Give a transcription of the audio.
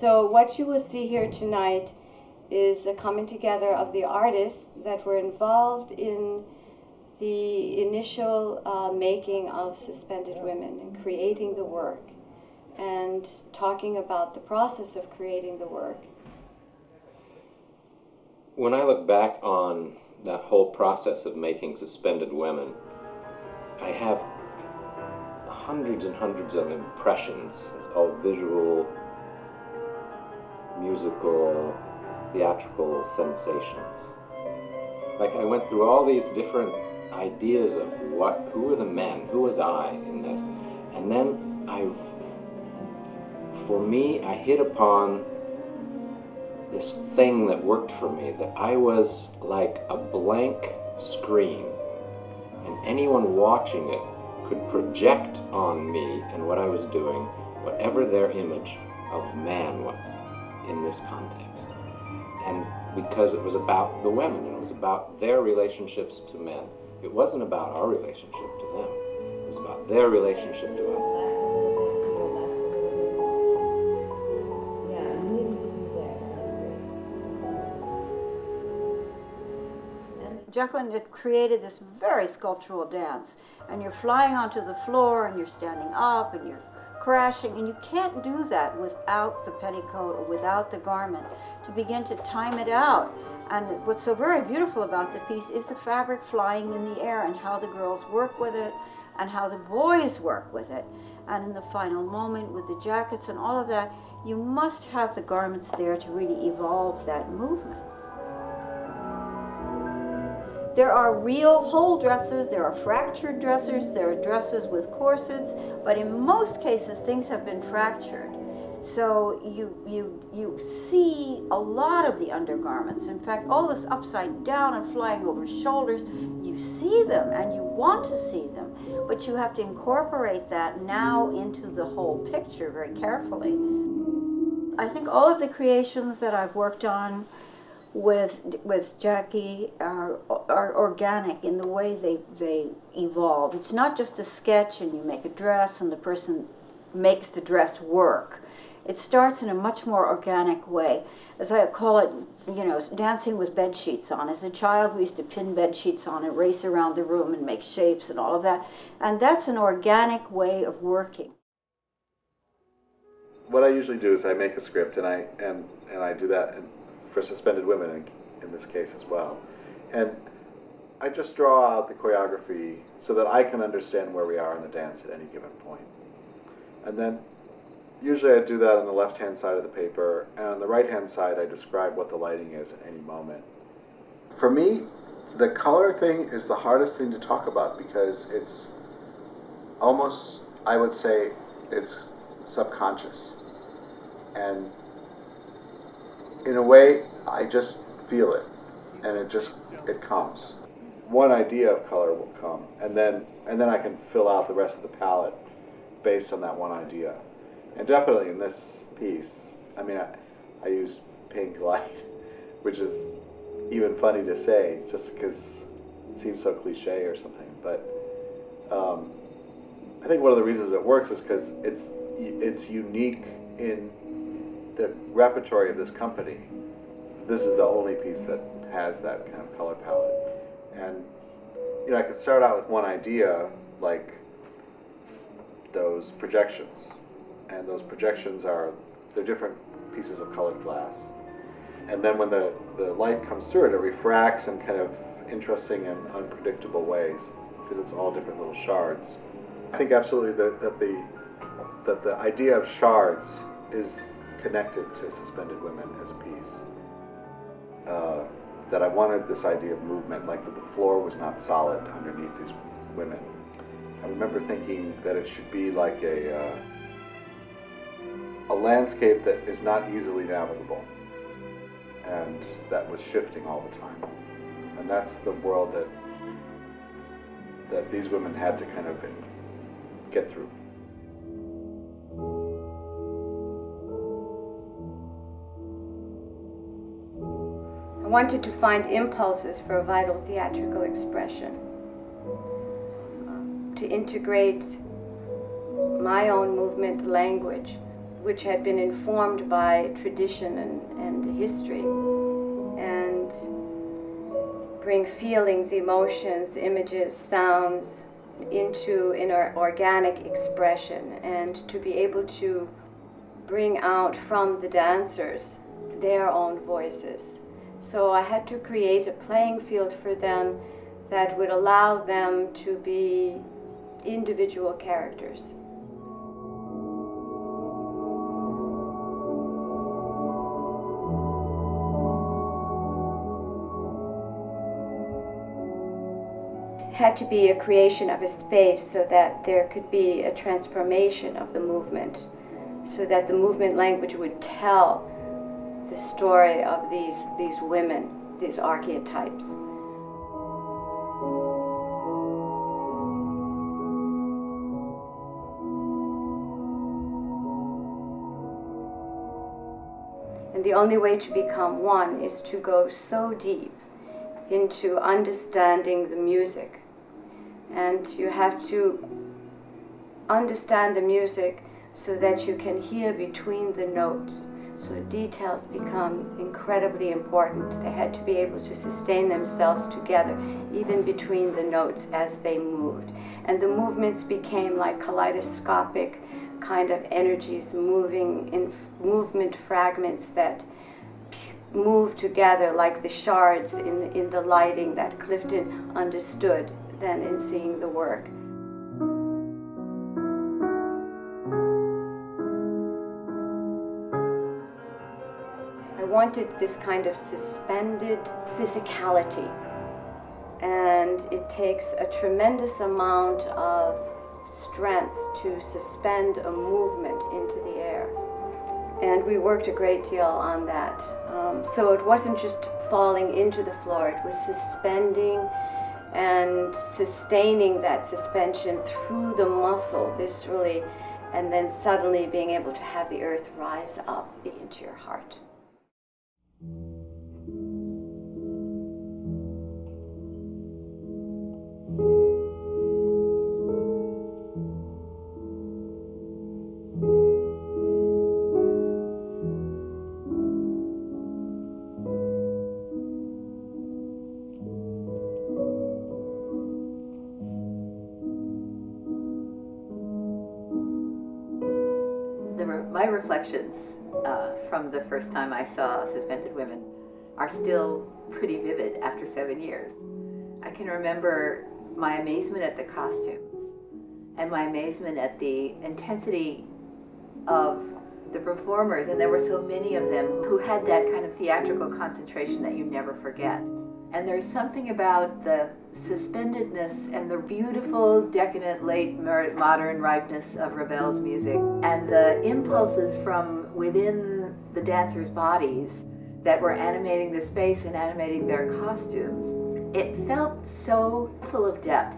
So what you will see here tonight is the coming together of the artists that were involved in the initial making of Suspended Women and creating the work, and talking about the process of creating the work. When I look back on that whole process of making Suspended Women, I have hundreds and hundreds of impressions. It's all visual, musical, theatrical sensations. Like, I went through all these different ideas of who were the men, who was I in this, and then for me, I hit upon this thing that worked for me, that I was like a blank screen, and anyone watching it could project on me and what I was doing whatever their image of man was in this context. And because it was about the women, and it was about their relationships to men. It wasn't about our relationship to them. It was about their relationship to us. Jacqueline had created this very sculptural dance, and you're flying onto the floor and you're standing up and you're crashing, and you can't do that without the petticoat or without the garment to begin to time it out. And what's so very beautiful about the piece is the fabric flying in the air, and how the girls work with it and how the boys work with it. And in the final moment with the jackets and all of that, you must have the garments there to really evolve that movement. There are real whole dresses, there are fractured dresses, there are dresses with corsets, but in most cases things have been fractured. So you see a lot of the undergarments. In fact, all this upside down and flying over shoulders, you see them and you want to see them, but you have to incorporate that now into the whole picture very carefully. I think all of the creations that I've worked on with Jackie are organic in the way they evolve. It's not just a sketch and you make a dress and the person makes the dress work. It starts in a much more organic way. As I call it, you know, dancing with bed sheets on. As a child, we used to pin bed sheets on and race around the room and make shapes and all of that. And that's an organic way of working. What I usually do is I make a script, and I do that for Suspended Women in this case as well. And I just draw out the choreography so that I can understand where we are in the dance at any given point. And then usually I do that on the left-hand side of the paper, and on the right-hand side I describe what the lighting is at any moment. For me, the color thing is the hardest thing to talk about because it's almost, I would say, it's subconscious. And in a way, I just feel it, and it comes. One idea of color will come, and then I can fill out the rest of the palette based on that one idea. And definitely in this piece, I mean, I used pink light, which is even funny to say, just because it seems so cliche or something. But I think one of the reasons it works is because it's unique in the repertoire of this company. This is the only piece that has that kind of color palette. And you know, I could start out with one idea, like those projections. And those projections they're different pieces of colored glass. And then when the light comes through it, it refracts in kind of interesting and unpredictable ways, because it's all different little shards. I think absolutely that the idea of shards is connected to Suspended Women as a piece. That I wanted this idea of movement, like that the floor was not solid underneath these women. I remember thinking that it should be like a landscape that is not easily navigable, and that was shifting all the time. And that's the world that these women had to kind of get through. I wanted to find impulses for a vital theatrical expression, to integrate my own movement language which had been informed by tradition and history, and bring feelings, emotions, images, sounds into an organic expression, and to be able to bring out from the dancers their own voices. So I had to create a playing field for them that would allow them to be individual characters. Had to be a creation of a space so that there could be a transformation of the movement, so that the movement language would tell the story of these women, these archetypes. And the only way to become one is to go so deep into understanding the music. And you have to understand the music so that you can hear between the notes. So details become incredibly important. They had to be able to sustain themselves together, even between the notes as they moved. And the movements became like kaleidoscopic kind of energies moving in movement fragments that move together like the shards in the lighting that Clifton understood then in seeing the work. I wanted this kind of suspended physicality, and it takes a tremendous amount of strength to suspend a movement into the air. And we worked a great deal on that. So it wasn't just falling into the floor, it was suspending and sustaining that suspension through the muscle viscerally, and then suddenly being able to have the earth rise up into your heart. My reflections from the first time I saw Suspended Women are still pretty vivid after 7 years. I can remember my amazement at the costumes and my amazement at the intensity of the performers, and there were so many of them who had that kind of theatrical concentration that you never forget. And there's something about the suspendedness and the beautiful, decadent, late modern ripeness of Ravel's music, and the impulses from within the dancers' bodies that were animating the space and animating their costumes. It felt so full of depth.